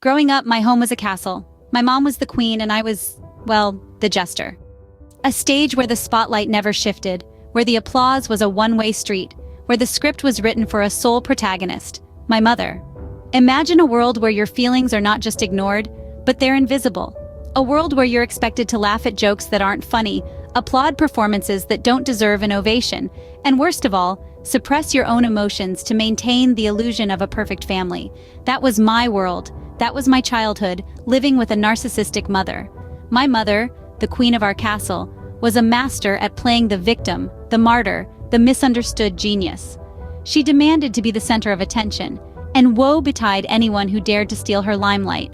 Growing up, my home was a castle. My mom was the queen and I was, well, the jester. A stage where the spotlight never shifted, where the applause was a one-way street, where the script was written for a sole protagonist, my mother. Imagine a world where your feelings are not just ignored, but they're invisible. A world where you're expected to laugh at jokes that aren't funny, applaud performances that don't deserve an ovation, and worst of all, suppress your own emotions to maintain the illusion of a perfect family. That was my world. That was my childhood, living with a narcissistic mother. My mother, the queen of our castle, was a master at playing the victim, the martyr, the misunderstood genius. She demanded to be the center of attention, and woe betide anyone who dared to steal her limelight.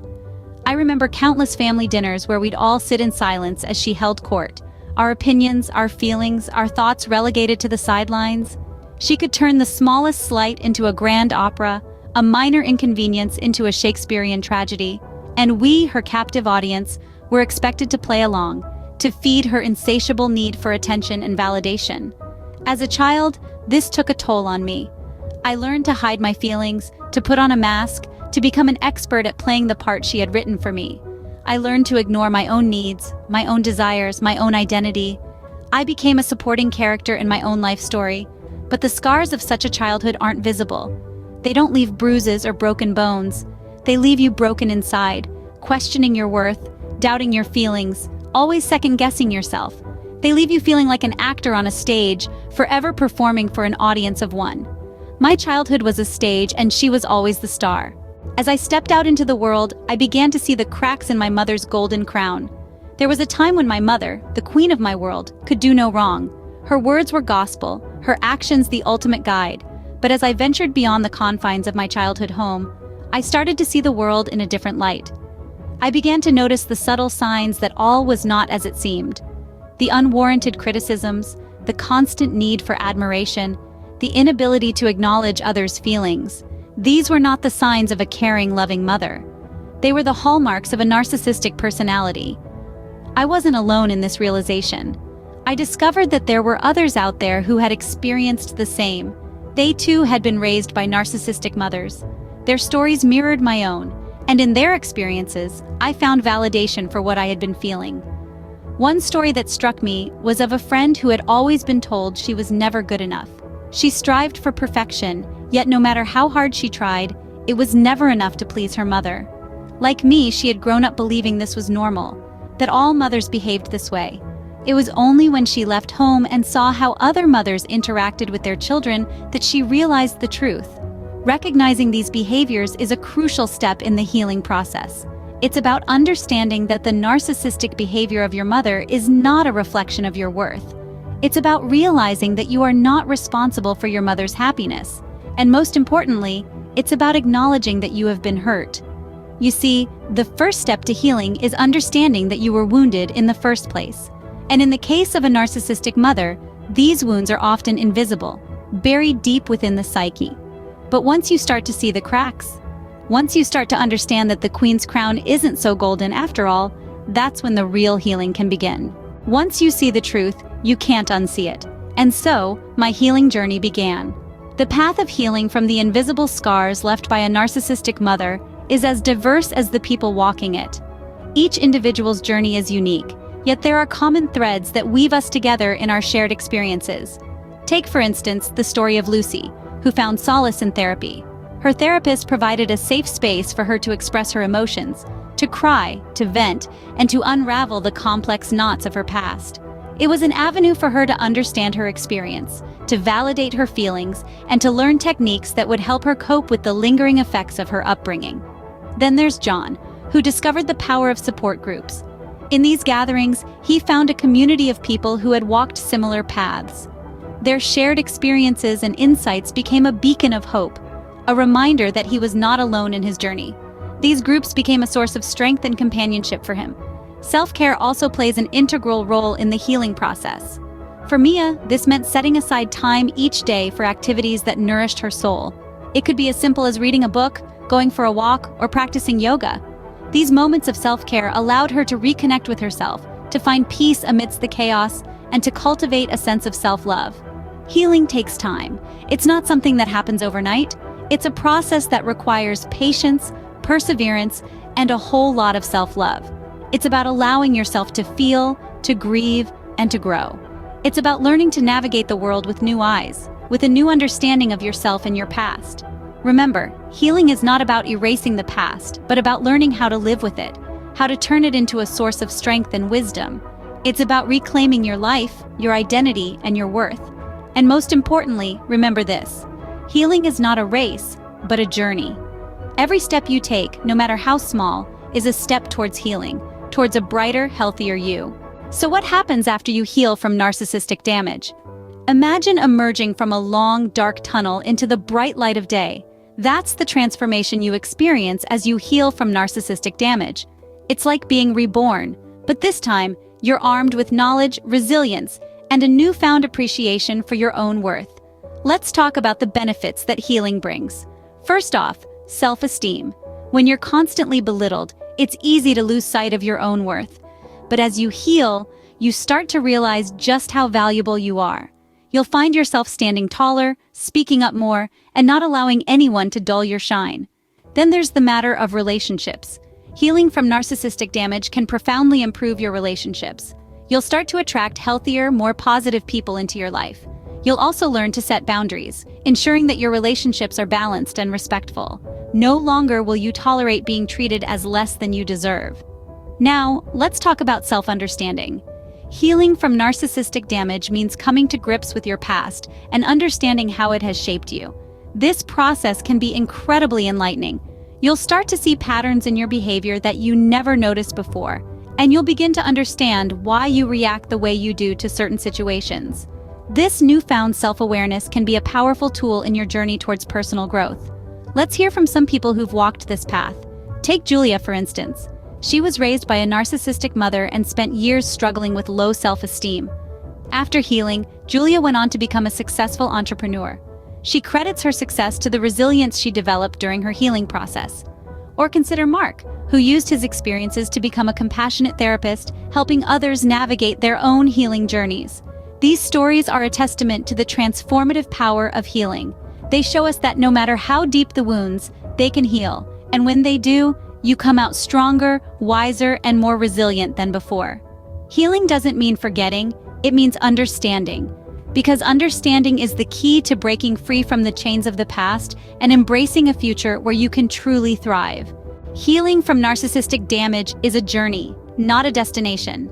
I remember countless family dinners where we'd all sit in silence as she held court, our opinions, our feelings, our thoughts relegated to the sidelines. She could turn the smallest slight into a grand opera, a minor inconvenience into a Shakespearean tragedy, and we, her captive audience, were expected to play along, to feed her insatiable need for attention and validation. As a child, this took a toll on me. I learned to hide my feelings, to put on a mask, to become an expert at playing the part she had written for me. I learned to ignore my own needs, my own desires, my own identity. I became a supporting character in my own life story, but the scars of such a childhood aren't visible. They don't leave bruises or broken bones. They leave you broken inside, questioning your worth, doubting your feelings, always second-guessing yourself. They leave you feeling like an actor on a stage, forever performing for an audience of one. My childhood was a stage, and she was always the star. As I stepped out into the world, I began to see the cracks in my mother's golden crown. There was a time when my mother, the queen of my world, could do no wrong. Her words were gospel, her actions the ultimate guide. But as I ventured beyond the confines of my childhood home, I started to see the world in a different light. I began to notice the subtle signs that all was not as it seemed. The unwarranted criticisms, the constant need for admiration, the inability to acknowledge others' feelings. These were not the signs of a caring, loving mother. They were the hallmarks of a narcissistic personality. I wasn't alone in this realization. I discovered that there were others out there who had experienced the same. They too had been raised by narcissistic mothers. Their stories mirrored my own, and in their experiences, I found validation for what I had been feeling. One story that struck me was of a friend who had always been told she was never good enough. She strived for perfection, yet no matter how hard she tried, it was never enough to please her mother. Like me, she had grown up believing this was normal, that all mothers behaved this way. It was only when she left home and saw how other mothers interacted with their children that she realized the truth. Recognizing these behaviors is a crucial step in the healing process. It's about understanding that the narcissistic behavior of your mother is not a reflection of your worth. It's about realizing that you are not responsible for your mother's happiness. And most importantly, it's about acknowledging that you have been hurt. You see, the first step to healing is understanding that you were wounded in the first place. And in the case of a narcissistic mother, these wounds are often invisible, buried deep within the psyche. But once you start to see the cracks, once you start to understand that the queen's crown isn't so golden after all, that's when the real healing can begin. Once you see the truth, you can't unsee it. And so, my healing journey began. The path of healing from the invisible scars left by a narcissistic mother is as diverse as the people walking it. Each individual's journey is unique, yet there are common threads that weave us together in our shared experiences. Take, for instance, the story of Lucy, who found solace in therapy. Her therapist provided a safe space for her to express her emotions, to cry, to vent, and to unravel the complex knots of her past. It was an avenue for her to understand her experience, to validate her feelings, and to learn techniques that would help her cope with the lingering effects of her upbringing. Then there's John, who discovered the power of support groups. In these gatherings, he found a community of people who had walked similar paths. Their shared experiences and insights became a beacon of hope, a reminder that he was not alone in his journey. These groups became a source of strength and companionship for him. Self-care also plays an integral role in the healing process. For Mia, this meant setting aside time each day for activities that nourished her soul. It could be as simple as reading a book, going for a walk, or practicing yoga. These moments of self-care allowed her to reconnect with herself, to find peace amidst the chaos, and to cultivate a sense of self-love. Healing takes time. It's not something that happens overnight. It's a process that requires patience, perseverance, and a whole lot of self-love. It's about allowing yourself to feel, to grieve, and to grow. It's about learning to navigate the world with new eyes, with a new understanding of yourself and your past. Remember, healing is not about erasing the past, but about learning how to live with it, how to turn it into a source of strength and wisdom. It's about reclaiming your life, your identity, and your worth. And most importantly, remember this: healing is not a race, but a journey. Every step you take, no matter how small, is a step towards healing, towards a brighter, healthier you. So what happens after you heal from narcissistic damage? Imagine emerging from a long, dark tunnel into the bright light of day. That's the transformation you experience as you heal from narcissistic damage. It's like being reborn, but this time, you're armed with knowledge, resilience, and a newfound appreciation for your own worth. Let's talk about the benefits that healing brings. First off, self-esteem. When you're constantly belittled, it's easy to lose sight of your own worth. But as you heal, you start to realize just how valuable you are. You'll find yourself standing taller, speaking up more, and not allowing anyone to dull your shine. Then there's the matter of relationships. Healing from narcissistic damage can profoundly improve your relationships. You'll start to attract healthier, more positive people into your life. You'll also learn to set boundaries, ensuring that your relationships are balanced and respectful. No longer will you tolerate being treated as less than you deserve. Now, let's talk about self-understanding. Healing from narcissistic damage means coming to grips with your past and understanding how it has shaped you. This process can be incredibly enlightening. You'll start to see patterns in your behavior that you never noticed before, and you'll begin to understand why you react the way you do to certain situations. This newfound self-awareness can be a powerful tool in your journey towards personal growth. Let's hear from some people who've walked this path. Take Julia, for instance. She was raised by a narcissistic mother and spent years struggling with low self-esteem. After healing, Julia went on to become a successful entrepreneur. She credits her success to the resilience she developed during her healing process. Or consider Mark, who used his experiences to become a compassionate therapist, helping others navigate their own healing journeys. These stories are a testament to the transformative power of healing. They show us that no matter how deep the wounds, they can heal, and when they do, you come out stronger, wiser, and more resilient than before. Healing doesn't mean forgetting, it means understanding. Because understanding is the key to breaking free from the chains of the past and embracing a future where you can truly thrive. Healing from narcissistic damage is a journey, not a destination.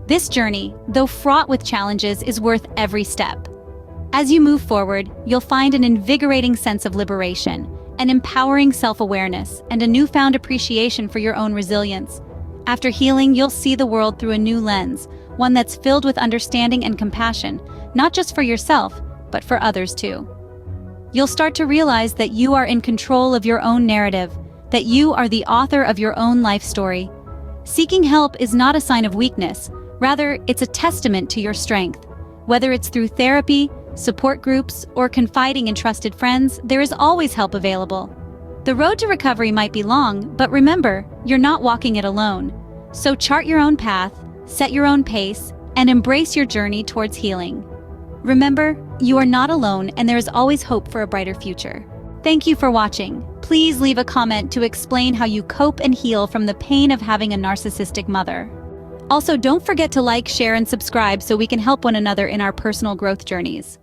This journey, though fraught with challenges, is worth every step. As you move forward, you'll find an invigorating sense of liberation, an empowering self-awareness, and a newfound appreciation for your own resilience. After healing, you'll see the world through a new lens, one that's filled with understanding and compassion, not just for yourself, but for others too. You'll start to realize that you are in control of your own narrative, that you are the author of your own life story. Seeking help is not a sign of weakness, rather, it's a testament to your strength. Whether it's through therapy, support groups, or confiding in trusted friends, there is always help available. The road to recovery might be long, but remember, you're not walking it alone. So chart your own path, set your own pace, and embrace your journey towards healing. Remember, you are not alone, and there is always hope for a brighter future. Thank you for watching. Please leave a comment to explain how you cope and heal from the pain of having a narcissistic mother. Also, don't forget to like, share, and subscribe so we can help one another in our personal growth journeys.